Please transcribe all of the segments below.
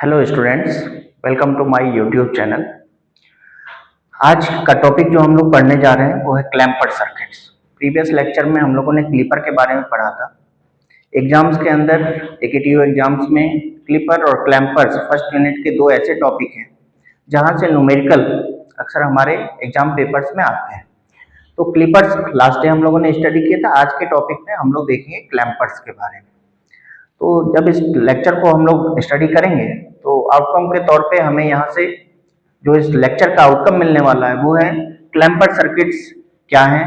Hello students, welcome to my YouTube channel. आज का topic जो हम लोग पढ़ने जा रहे हैं वो है क्लैंपर सर्किट्स। प्रीवियस लेक्चर में हम लोगों ने क्लिपर के बारे में पढ़ा था। एग्जाम्स के अंदर एकेटीयू एग्जाम्स में क्लिपर और क्लैंपर्स फर्स्ट यूनिट के दो ऐसे टॉपिक हैं जहां से न्यूमेरिकल अक्सर हमारे एग्जाम पेपर्स में आते हैं। तो क्लिपर्स लास्ट डे हम लोगों ने स्टडी किया था। आज के टॉपिक में हम लोग देखेंगे क्लैंपर्स के बारे में। तो जब इस लेक्चर को हम लोग स्टडी करेंगे तो आउटकम के तौर पे हमें यहाँ से जो इस लेक्चर का आउटकम मिलने वाला है वो है क्लैंपर सर्किट्स क्या हैं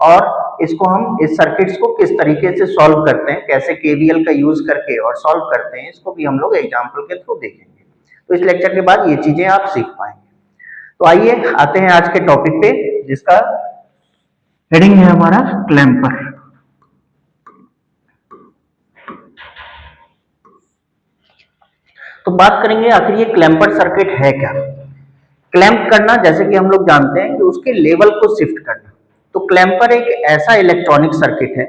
और इसको हम इस सर्किट्स को किस तरीके से सॉल्व करते हैं, कैसे केवीएल का यूज करके और सॉल्व करते हैं, इसको भी हम लोग एग्जाम्पल के थ्रू देखेंगे। तो इस लेक्चर के बाद ये चीजें आप सीख पाएंगे। तो आइए आते हैं आज के टॉपिक पे, जिसका हेडिंग है हमारा क्लैंपर। तो बात करेंगे आखिर ये क्लैंपर सर्किट है क्या। क्लैंप करना, जैसे कि हम लोग जानते हैं कि उसके लेवल को शिफ्ट करना। तो क्लैंपर एक ऐसा इलेक्ट्रॉनिक सर्किट है,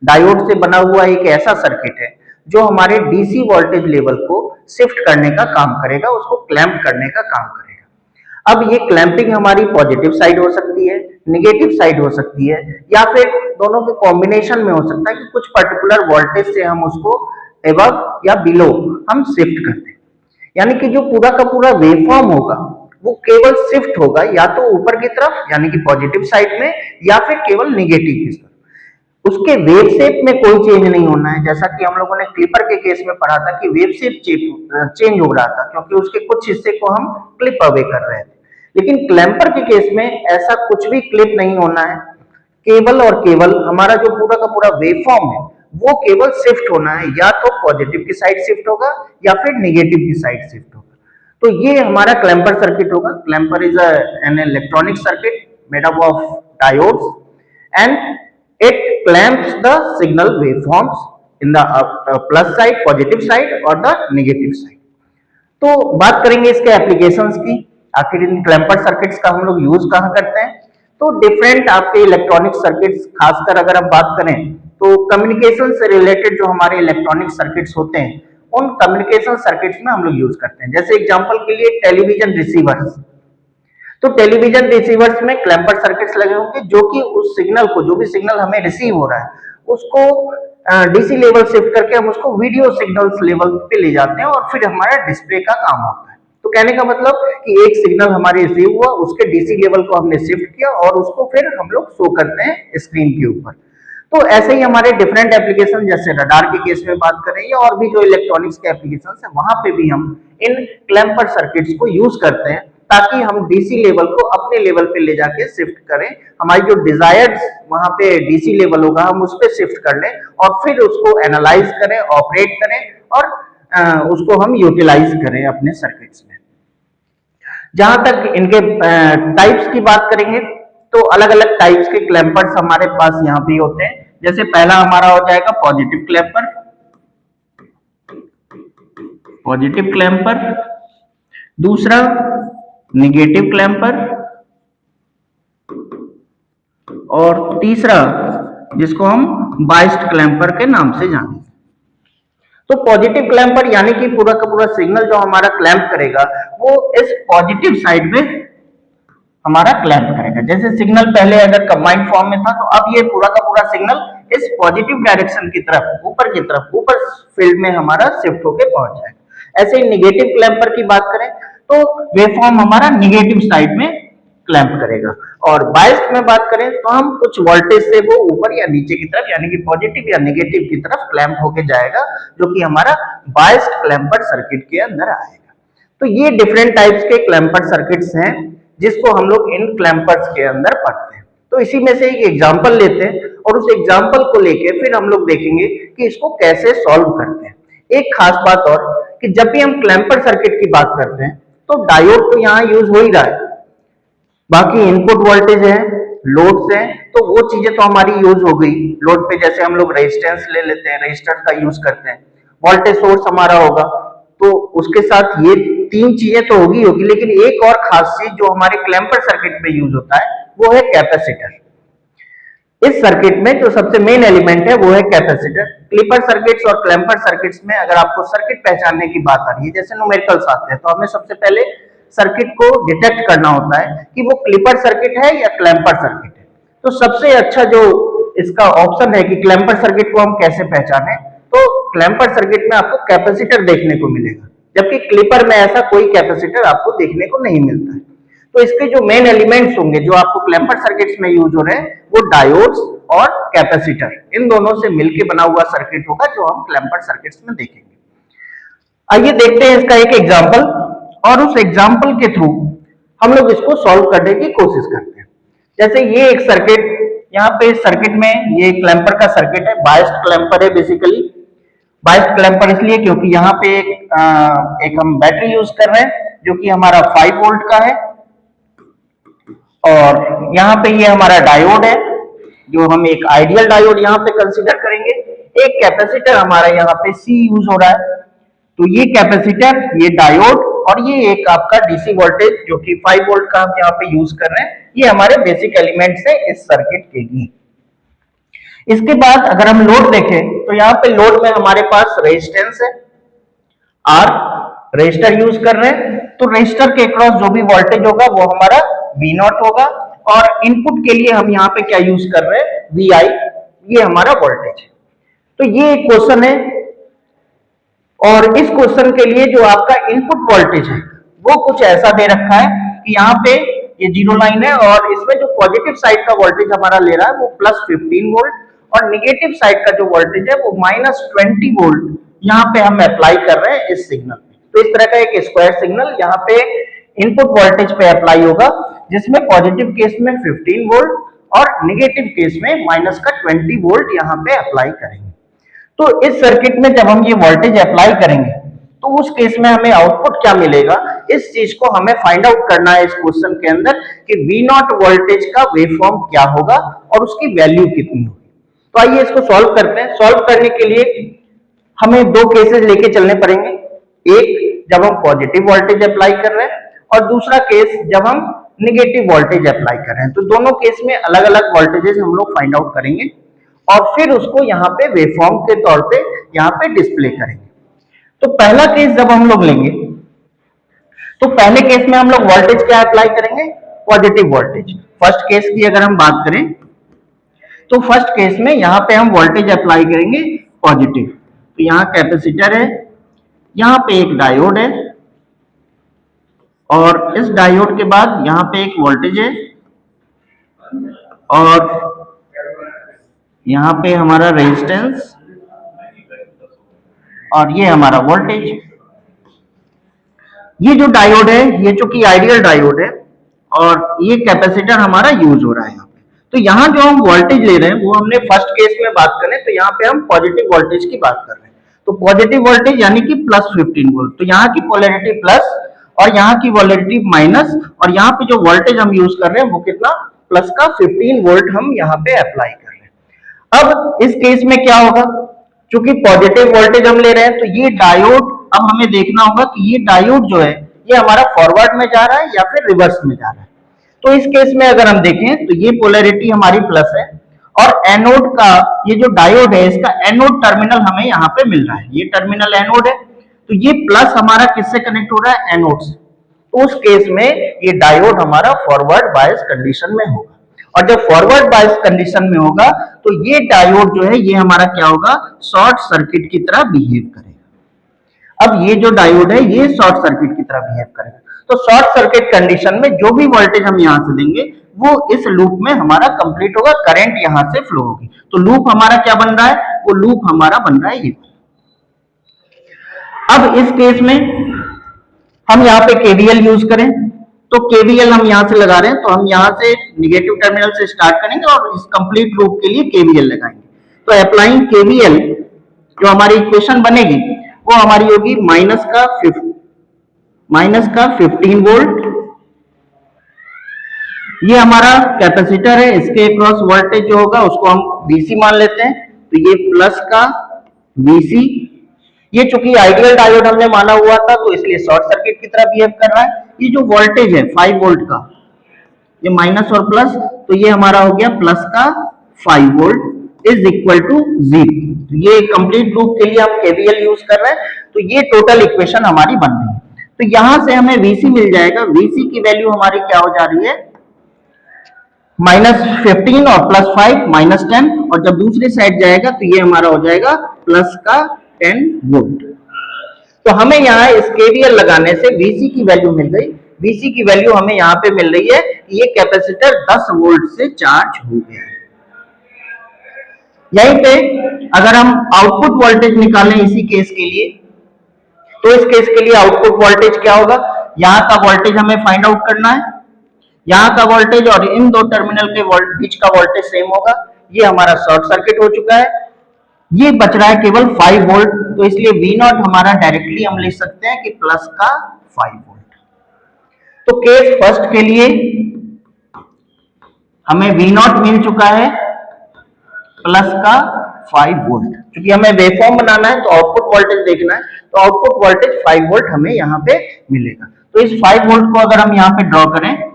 डायोड से बना हुआ एक ऐसा सर्किट है जो हमारे डीसी वोल्टेज लेवल को शिफ्ट करने का काम करेगा, उसको क्लैंप करने का काम करेगा। अब ये क्लैंपिंग हमारी पॉजिटिव साइड हो सकती है, निगेटिव साइड हो सकती है, या फिर दोनों के कॉम्बिनेशन में हो सकता है कि कुछ पर्टिकुलर वोल्टेज से हम उसको एबव या बिलो हम शिफ्ट करते हैं। यानी कि जो पूरा का पूरा वेवफॉर्म होगा वो केवल शिफ्ट होगा या तो ऊपर की तरफ यानी कि पॉजिटिव साइड में, या फिर केवल निगेटिव की तरफ। उसके वेव शेप में कोई चेंज नहीं होना है, जैसा कि हम लोगों ने क्लिपर के केस में पढ़ा था कि वेव शेप चेंज हो रहा था क्योंकि उसके कुछ हिस्से को हम क्लिप अवे कर रहे थे। लेकिन क्लैंपर के केस में ऐसा कुछ भी क्लिप नहीं होना है, केवल और केवल हमारा जो पूरा का पूरा वेवफॉर्म है वो केवल शिफ्ट होना है, या तो पॉजिटिव की साइड शिफ्ट होगा या फिर निगेटिव की साइड शिफ्ट होगा। तो ये हमारा क्लैंपर सर्किट होगा। Clamper is an electronic circuit made up of diodes and it clamps the signal waveforms in the plus side, positive side और द निगेटिव साइड। तो बात करेंगे इसके एप्लीकेशंस की। आखिर इन क्लैंपर सर्किट्स का हम लोग यूज कहाँ करते हैं। तो डिफरेंट आपके इलेक्ट्रॉनिक सर्किट्स, खासकर अगर आप बात करें तो कम्युनिकेशन से रिलेटेड जो हमारे इलेक्ट्रॉनिक सर्किट्स होते हैं उन कम्युनिकेशन सर्किट्स में हम लोग यूज करते हैं। जैसे एग्जांपल के लिए टेलीविजन रिसीवर्स। तो टेलीविजन रिसीवर्स में क्लैंपर सर्किट्स लगे होंगे जो कि उस सिग्नल को, जो भी सिग्नल हमें रिसीव हो रहा है उसको डीसी लेवल शिफ्ट करके हम उसको वीडियो सिग्नल्स लेवल पे ले जाते हैं और फिर हमारा डिस्प्ले का काम होता है। तो कहने का मतलब कि एक सिग्नल हमारे रिसीव हुआ, उसके डीसी लेवल को हमने शिफ्ट किया और उसको फिर हम लोग शो करते हैं स्क्रीन के ऊपर। तो ऐसे ही हमारे डिफरेंट एप्लीकेशन, जैसे रडार के केस में बात करें या और भी जो इलेक्ट्रॉनिक्स के एप्लीकेशन है वहां पे भी हम इन क्लैंपर सर्किट्स को यूज करते हैं ताकि हम डीसी लेवल को अपने लेवल पे ले जाके शिफ्ट करें। हमारी जो डिजायर्ड वहां पे डीसी लेवल होगा हम उस पर शिफ्ट कर लें और फिर उसको एनालाइज करें, ऑपरेट करें और उसको हम यूटिलाइज करें अपने सर्किट्स में। जहां तक इनके टाइप्स की बात करेंगे तो अलग अलग टाइप्स के क्लैंपर्स हमारे पास यहाँ पे होते हैं। जैसे पहला हमारा हो जाएगा पॉजिटिव क्लैंपर, पॉजिटिव क्लैंपर। दूसरा निगेटिव क्लैंपर और तीसरा जिसको हम बाइस्ड क्लैंपर के नाम से जानते हैं। तो पॉजिटिव क्लैंपर यानी कि पूरा का पूरा सिग्नल जो हमारा क्लैंप करेगा वो इस पॉजिटिव साइड में हमारा क्लैंप करेगा। जैसे सिग्नल पहले अगर कंबाइंड फॉर्म में था तो अब ये पूरा का पूरा सिग्नल इस पॉजिटिव डायरेक्शन की तरफ, ऊपर की तरफ, ऊपर फील्ड में हमारा शिफ्ट होके पहुंच जाएगा। ऐसे ही निगेटिव क्लैंपर की बात करें तो वेवफॉर्म हमारा निगेटिव साइड में क्लैंप करेगा। और बाइस्ड में बात करें तो हम कुछ वोल्टेज से वो ऊपर या नीचे की तरफ यानी कि पॉजिटिव या निगेटिव की तरफ क्लैंप होके जाएगा, जो कि हमारा बाइस्ड क्लैंपर सर्किट के अंदर आएगा। तो ये डिफरेंट टाइप्स के क्लैंपर सर्किट्स हैं जिसको हम लोग इन क्लैंपर्स के अंदर पढ़ते हैं। तो इसी में से एक एग्जांपल लेते हैं और उस एग्जांपल को लेके फिर हम लोग देखेंगे कि इसको कैसे सॉल्व करते हैं। एक खास बात और कि जब भी हम क्लैंपर सर्किट की बात करते हैं तो डायोड तो यहाँ यूज हो ही रहा है, बाकी इनपुट वोल्टेज है, लोड्स हैं, तो वो चीजें तो हमारी यूज हो गई। लोड पे जैसे हम लोग रेजिस्टेंस ले लेते हैं, रेजिस्टर का यूज करते हैं। वोल्टेज सोर्स हमारा होगा तो उसके साथ ये तीन चीजें तो होगी, लेकिन एक और खास चीज जो हमारे क्लैंपर सर्किट में यूज होता है वो है कैपेसिटर। इस सर्किट में जो सबसे मेन एलिमेंट है वो है कैपेसिटर। क्लिपर सर्किट्स और क्लैंपर सर्किट्स में अगर आपको सर्किट पहचानने की बात आ रही है, जैसे न्यूमेरिकल्स आते हैं, तो हमें सबसे पहले सर्किट को डिटेक्ट करना होता है कि वो क्लिपर सर्किट है या क्लैंपर सर्किट है। तो सबसे अच्छा जो इसका ऑप्शन है कि क्लैंपर सर्किट को हम कैसे पहचाने, तो क्लैंपर सर्किट में आपको कैपेसिटर देखने को मिलेगा, जबकि क्लिपर में ऐसा कोई कैपेसिटर आपको देखने को नहीं मिलता है। तो इसके जो मेन एलिमेंट्स होंगे जो आपको क्लैंपर सर्किट्स में यूज हो रहे हैं, वो डायोड्स और कैपेसिटर, इन दोनों से मिलकर बना हुआ सर्किट होगा जो हम क्लैंपर सर्किट्स में देखेंगे। आइए देखते हैं इसका एक एग्जांपल, और उस एग्जांपल के थ्रू हम लोग इसको सॉल्व करने की कोशिश करते हैं। जैसे ये एक सर्किट, यहाँ पे इस सर्किट में ये क्लैंपर का सर्किट है, बायस्ड क्लैंपर है बेसिकली। बायस्ड क्लैंपर इसलिए क्योंकि यहाँ पे एक हम बैटरी यूज कर रहे हैं जो कि हमारा 5 वोल्ट का है, और यहाँ पे ये हमारा डायोड है जो हम एक आइडियल डायोड यहाँ पे कंसीडर करेंगे। एक कैपेसिटर हमारा यहाँ पे C यूज हो रहा है, तो ये कैपेसिटर, ये डायोड और ये एक आपका डीसी वोल्टेज जो कि 5 वोल्ट का हम यहाँ पे यूज कर रहे हैं, ये हमारे बेसिक एलिमेंट्स है इस सर्किट के लिए। इसके बाद अगर हम लोड देखें तो यहाँ पे लोड में हमारे पास रेजिस्टेंस है R, रेजिस्टर यूज कर रहे हैं, तो रेजिस्टर के अक्रॉस जो भी वोल्टेज होगा वो हमारा V0 होगा, और इनपुट के लिए हम यहाँ पे क्या यूज कर रहे हैं, VI, ये हमारा वोल्टेज है। तो ये एक क्वेश्चन है, और इस क्वेश्चन के लिए जो आपका इनपुट वोल्टेज है वो कुछ ऐसा दे रखा है कि यहाँ पे ये जीरो लाइन है, और इसमें जो पॉजिटिव साइड का वोल्टेज हमारा ले रहा है वो +15 वोल्ट, और निगेटिव साइड का जो वोल्टेज है वो -20 वोल्ट यहाँ पे हम अप्लाई कर रहे हैं इस सिग्नल पे। तो इस तरह का एक स्क्वायर सिग्नल यहाँ पे इनपुट वोल्टेज पे अप्लाई होगा, जिसमें पॉजिटिव केस में 15 वोल्ट और निगेटिव केस में -20 वोल्ट यहाँ पे अप्लाई करेंगे। तो इस सर्किट में जब हम ये वोल्टेज अप्लाई करेंगे तो उस केस में हमें आउटपुट क्या मिलेगा, इस चीज को हमें फाइंड आउट करना है इस क्वेश्चन के अंदर कि V0 वोल्टेज का वेवफॉर्म क्या होगा और उसकी वैल्यू कितनी होगी। तो आइए इसको सॉल्व करते हैं। सॉल्व करने के लिए हमें दो केसेस लेके चलने पड़ेंगे, एक जब हम पॉजिटिव वोल्टेज अप्लाई कर रहे हैं और दूसरा केस जब हम निगेटिव वोल्टेज अप्लाई कर रहे हैं। तो दोनों केस में अलग अलग वोल्टेजेस हम लोग फाइंड आउट करेंगे और फिर उसको यहाँ पे वेवफॉर्म के तौर पे यहाँ पे डिस्प्ले करेंगे। तो पहला केस जब हम लोग लेंगे तो पहले केस में हम लोग वोल्टेज क्या अप्लाई करेंगे, पॉजिटिव वोल्टेज। फर्स्ट केस की अगर हम बात करें तो फर्स्ट केस में यहाँ पे हम वोल्टेज अप्लाई करेंगे पॉजिटिव। तो यहाँ कैपेसिटर है, यहाँ पे एक डायोड है, और इस डायोड के बाद यहाँ पे एक वोल्टेज है, और यहाँ पे हमारा रेजिस्टेंस, और ये हमारा वोल्टेज। ये जो डायोड है ये चूंकि आइडियल डायोड है और ये कैपेसिटर हमारा यूज हो रहा है यहाँ पे। तो यहाँ जो हम वोल्टेज ले रहे हैं वो हमने फर्स्ट केस में बात करें तो यहाँ पे हम पॉजिटिव वोल्टेज की बात कर रहे हैं। तो पॉजिटिव वोल्टेज यानी कि +15 वोल्ट। तो यहाँ की पोलैरिटी प्लस और यहाँ की पोलैरिटी माइनस, और यहाँ पे जो वोल्टेज हम यूज कर रहे हैं वो कितना, प्लस का 15 वोल्ट हम यहाँ पे अप्लाई कर रहे हैं। अब इस केस में क्या होगा, चूंकि पॉजिटिव वोल्टेज हम ले रहे हैं तो ये डायोड, अब हमें देखना होगा कि ये डायोड जो है ये हमारा फॉरवर्ड में जा रहा है या फिर रिवर्स में जा रहा है। तो इस केस में अगर हम देखें तो ये पोलैरिटी हमारी प्लस है, और एनोड का ये जो डायोड है इसका एनोड टर्मिनल हमें यहाँ पे मिल रहा है, ये टर्मिनल एनोड है। तो ये प्लस हमारा किससे कनेक्ट हो रहा है, एनोड से। तो उस केस में ये डायोड हमारा फॉरवर्ड बायस कंडीशन में होगा, और जब फॉरवर्ड बायस कंडीशन में होगा तो ये डायोड जो है ये हमारा क्या होगा, शॉर्ट सर्किट की तरह बिहेव करेगा। अब ये जो डायोड है ये शॉर्ट सर्किट की तरह बिहेव करेगा। तो शॉर्ट सर्किट कंडीशन में जो भी वोल्टेज हम यहाँ से देंगे वो इस लूप में हमारा कंप्लीट होगा, करंट यहाँ से फ्लो होगी। तो लूप हमारा क्या बन रहा है, वो लूप हमारा बन रहा है ये। अब इस केस में हम यहाँ पे केवीएल यूज करें, तो केवीएल हम यहाँ से लगा रहे हैं, तो हम यहाँ से निगेटिव टर्मिनल से स्टार्ट करेंगे और इस कंप्लीट लूप के लिए केवीएल लगाएंगे। तो अप्लाइंग केवीएल जो हमारी इक्वेशन बनेगी वो हमारी होगी -15 वोल्ट। ये हमारा कैपेसिटर है, इसके अक्रॉस वोल्टेज जो होगा उसको हम VC मान लेते हैं, तो ये प्लस का VC। ये चूंकि आइडियल डायोड हमने माना हुआ था तो इसलिए शॉर्ट सर्किट की तरह बिहेव कर रहा है। ये जो वोल्टेज है 5 वोल्ट का, ये माइनस और प्लस, तो ये हमारा हो गया प्लस का 5 वोल्ट इज इक्वल टू 0। ये कंप्लीट लूप के लिए हम केवीएल यूज कर रहे हैं, तो ये टोटल इक्वेशन हमारी बन रही है। तो यहां से हमें वीसी मिल जाएगा। वीसी की वैल्यू हमारी क्या हो जा रही है, -15 और +5 -10, और जब दूसरी साइड जाएगा तो ये हमारा हो जाएगा प्लस का 10 वोल्ट। तो हमें यहाँ इस केवीएल लगाने से वीसी की वैल्यू मिल गई। वीसी की वैल्यू हमें यहाँ पे मिल रही है कि ये कैपेसिटर 10 वोल्ट से चार्ज हो गया है। यहीं पे अगर हम आउटपुट वोल्टेज निकालें इसी केस के लिए, तो इस केस के लिए आउटपुट वोल्टेज क्या होगा, यहाँ का वोल्टेज हमें फाइंड आउट करना है। यहाँ का वोल्टेज और इन दो टर्मिनल के बीच का वोल्टेज सेम होगा। ये हमारा शॉर्ट सर्किट हो चुका है। ये बच रहा है केवल 5 वोल्ट, तो इसलिए V नॉट हमारा डायरेक्टली हम लिख सकते हैं कि प्लस का 5 वोल्ट। तो केस फर्स्ट के लिए हमें V नॉट मिल चुका है प्लस का 5 वोल्ट। क्योंकि हमें वेवफॉर्म बनाना है तो आउटपुट वोल्टेज देखना है, तो आउटपुट वोल्टेज 5 वोल्ट हमें यहाँ पे मिलेगा। तो इस 5 वोल्ट को अगर हम यहाँ पे ड्रॉ करें,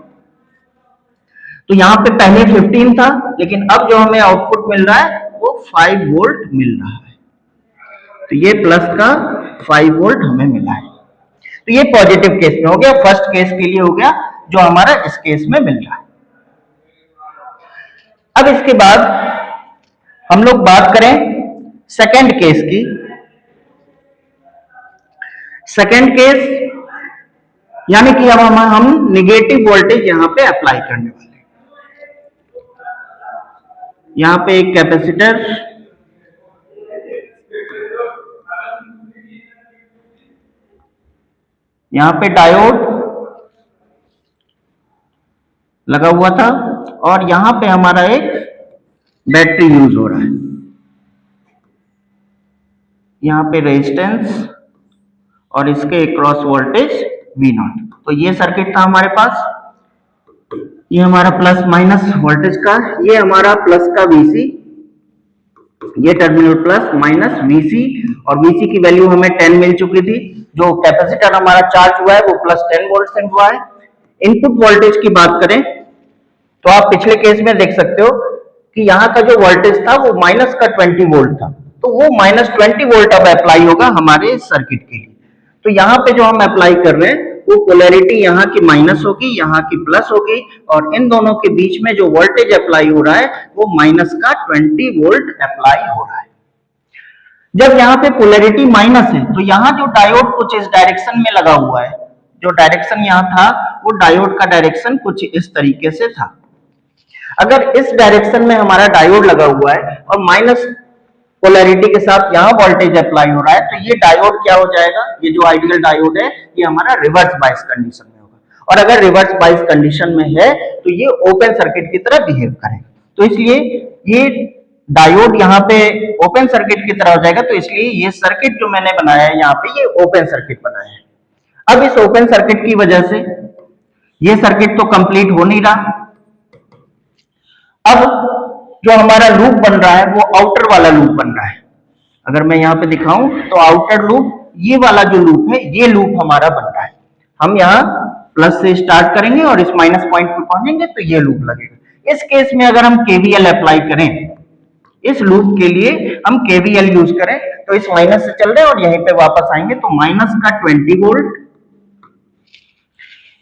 तो यहाँ पे पहले 15 था, लेकिन अब जो हमें आउटपुट मिल रहा है वो 5 वोल्ट मिल रहा है। तो ये प्लस का 5 वोल्ट हमें मिला है। तो ये पॉजिटिव केस में हो गया, फर्स्ट केस के लिए हो गया जो हमारा इस केस में मिल रहा है। अब इसके बाद हम लोग बात करें सेकंड केस की। सेकंड केस यानी कि अब हम निगेटिव वोल्टेज यहां पे अप्लाई करने वाले हैं। यहां पे एक कैपेसिटर, यहां पे डायोड लगा हुआ था, और यहां पे हमारा एक बैटरी यूज हो रहा है। यहां पे रेजिस्टेंस और इसके अक्रॉस वोल्टेज V नॉट। तो ये सर्किट था हमारे पास। ये हमारा प्लस माइनस वोल्टेज का, ये हमारा प्लस का Vc, ये टर्मिनल प्लस माइनस Vc, और Vc की वैल्यू हमें 10 मिल चुकी थी। जो कैपेसिटर हमारा चार्ज हुआ है वो प्लस 10 वोल्ट से हुआ है। इनपुट वोल्टेज की बात करें तो आप पिछले केस में देख सकते हो कि यहाँ का जो वोल्टेज था वो माइनस का 20 वोल्ट था, तो वो -20 वोल्ट अब अप्लाई होगा हमारे सर्किट के लिए। तो यहाँ पे जो हम अप्लाई कर रहे हैं वो पोलैरिटी यहाँ की माइनस होगी, यहाँ की प्लस होगी, और इन दोनों के बीच में जो वोल्टेज अप्लाई हो रहा है वो माइनस का 20 वोल्ट अप्लाई हो रहा है। जब यहाँ पे पोलैरिटी माइनस है तो यहाँ जो डायोड कुछ इस डायरेक्शन में लगा हुआ है, जो डायरेक्शन यहाँ था वो डायोड का डायरेक्शन कुछ इस तरीके से था। अगर इस डायरेक्शन में हमारा डायोड लगा हुआ है और माइनस पोलैरिटी के साथ यहाँ वोल्टेज अप्लाई हो रहा है, तो ये डायोड क्या हो जाएगा, ये जो आइडियल डायोड है ये हमारा रिवर्स बायस कंडीशन में होगा। और अगर रिवर्स बायस कंडीशन में है तो ये ओपन सर्किट की तरह बिहेव करेगा। तो इसलिए ये डायोड यहाँ पे ओपन सर्किट की तरह हो जाएगा। तो इसलिए ये सर्किट जो मैंने बनाया है यहाँ पे, ये ओपन सर्किट बनाया है। अब इस ओपन सर्किट की वजह से ये सर्किट तो कंप्लीट हो नहीं रहा। अब जो हमारा लूप बन रहा है वो आउटर वाला लूप बन रहा है। अगर मैं यहाँ पे दिखाऊं तो आउटर लूप, ये वाला जो लूप है, ये लूप हमारा बन रहा है। हम यहाँ प्लस से स्टार्ट करेंगे और इस माइनस पॉइंट पे पहुंचेंगे तो ये लूप लगेगा। इस केस में अगर हम केवीएल अप्लाई करें, इस लूप के लिए हम केवीएल यूज करें, तो इस माइनस से चल रहे हैं और यहीं पे वापस आएंगे तो माइनस का 20 वोल्ट।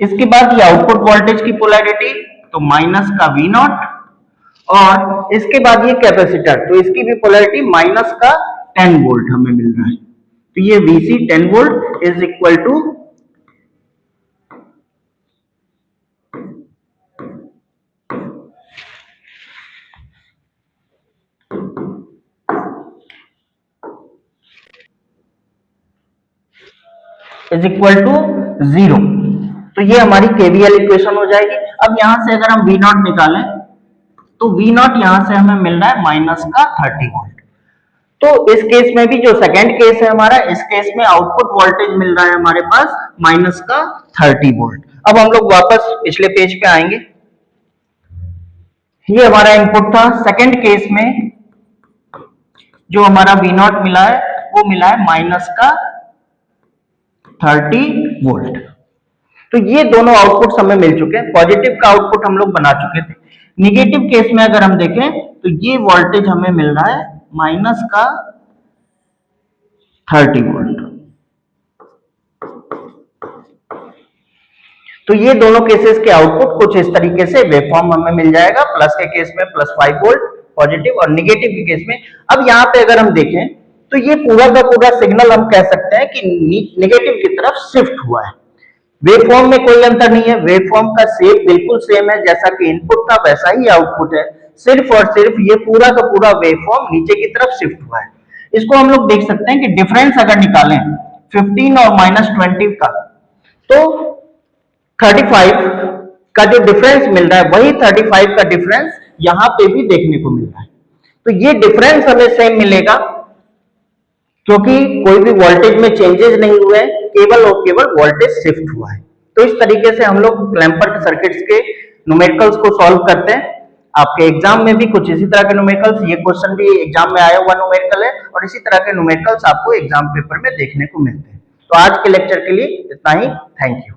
इसके बाद ये आउटपुट वोल्टेज की पोलैरिटी, तो माइनस का V नॉट, और इसके बाद ये कैपेसिटर, तो इसकी भी पोलैरिटी माइनस का 10 वोल्ट हमें मिल रहा है। तो ये Vc 10 volt is equal to zero. तो ये हमारी केवीएल इक्वेशन हो जाएगी। अब यहां से अगर हम V नॉट निकालें तो V नॉट यहां से हमें मिल रहा है माइनस का 30 वोल्ट। तो इस केस में भी जो सेकंड केस है हमारा, इस केस में आउटपुट वोल्टेज मिल रहा है हमारे पास माइनस का 30 वोल्ट। अब हम लोग वापस पिछले पेज पे आएंगे। ये हमारा इनपुट था। सेकंड केस में जो हमारा V नॉट मिला है वो मिला है माइनस का 30 वोल्ट। तो ये दोनों आउटपुट हमें मिल चुके हैं। पॉजिटिव का आउटपुट हम लोग बना चुके थे। निगेटिव केस में अगर हम देखें तो ये वोल्टेज हमें मिल रहा है माइनस का 30 वोल्ट। तो ये दोनों केसेस के आउटपुट कुछ इस तरीके से वेवफॉर्म हमें मिल जाएगा, प्लस के केस में प्लस 5 वोल्ट पॉजिटिव और निगेटिव के केस में। अब यहाँ पे अगर हम देखें तो ये पूरा का पूरा सिग्नल हम कह सकते हैं कि निगेटिव की तरफ शिफ्ट हुआ है। वेवफॉर्म में कोई अंतर नहीं है, वेवफॉर्म का शेप बिल्कुल सेम है, जैसा कि इनपुट था वैसा ही आउटपुट है, सिर्फ और सिर्फ ये पूरा का पूरा वेवफॉर्म नीचे की तरफ शिफ्ट हुआ है। इसको हम लोग देख सकते हैं कि डिफरेंस अगर निकालें 15 और -20 का, तो 35 का जो डिफरेंस मिल रहा है वही 35 का डिफरेंस यहां पे भी देखने को मिल रहा है। तो ये डिफरेंस हमें सेम मिलेगा क्योंकि कोई भी वोल्टेज में चेंजेस नहीं हुए, केवल और केवल वोल्टेज शिफ्ट हुआ है। तो इस तरीके से हम लोग क्लैम्पर के सर्किट्स के न्यूमेरिकल्स को सॉल्व करते हैं। आपके एग्जाम में भी कुछ इसी तरह के न्यूमेरिकल्स, ये क्वेश्चन भी एग्जाम में आया हुआ न्यूमेरिकल है और इसी तरह के न्यूमेरिकल्स आपको एग्जाम पेपर में देखने को मिलते हैं। तो आज के लेक्चर के लिए इतना ही। Thank you.